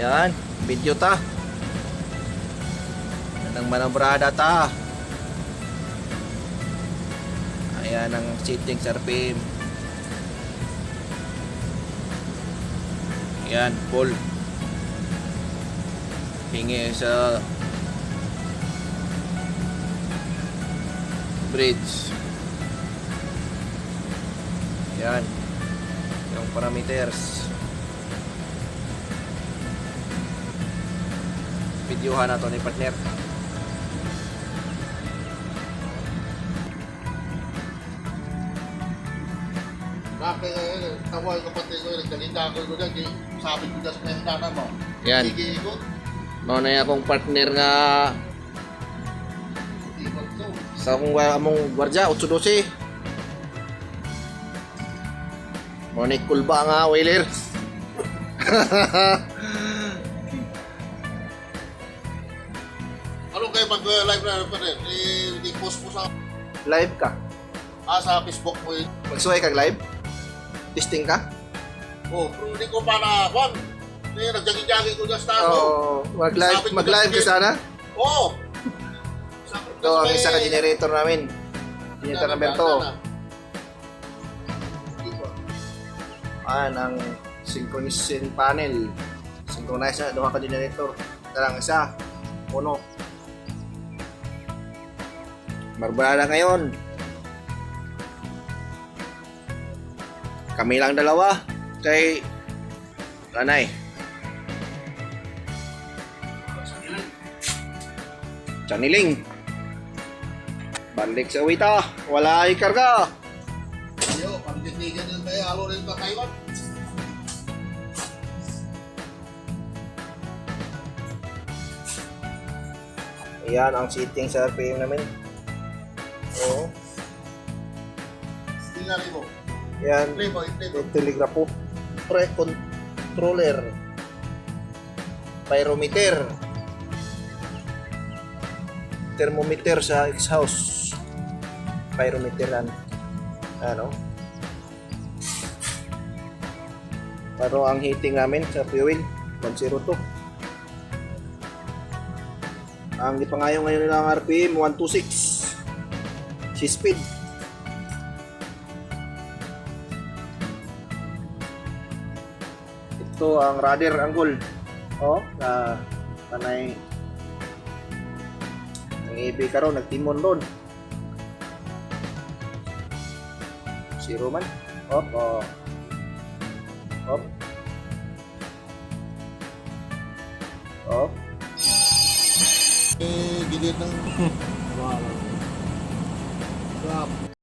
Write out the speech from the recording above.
Yan, video ta. Nang manobrada ta. Ayan ang setting sa RPM. Ayan, full. Hingi sa bridge. Ayan. Yung parameters. Videohan na to ni partner. Bakit tawag ko pati ko nagkalinda ko doon di sabi ko das na mo. Yan. Sige ko. No na akong partner nga Ikot ko. sa akong among gwardiya 8-12. Monik kulba nga wheeler. Ano kayo mag-live na pa rin? Di-post mo sa Live ka. sa Facebook mo yun. Magsuway kag live. Testing ka. Oh, pero hindi ko pa na kwan. Nagjagi-jagi ko dyan sa tao. Oh, mag-live ka sana. Oo. Ito ang isa ka generator namin. Generator number 2. Ang synchronization panel. Synchronize na duha ka generator. Tarang isa. Puno. Marbala ngayon. Kami lang dalawa kay Lanay. Chaniling. Balik sa Wita. Wala ay karga. Yo, pagtitigan din kayo, halo rin pa kayo. Ayan ang setting sa RPM namin. Oo. Tingnan mo. Yan. Play mo. Telegraph pre-controller. Pyrometer. Thermometer sa exhaust. Pyrometeran. Ano? Pero ang heating namin sa fuel 102. Ang ipangayo ngayon nila ang RPM 126. Si speed. Ito ang rudder angle. Oh, na panay ang EB karon nagtimon doon. Zero man. Op, oh. Op. Op. Gilid ng... Wow.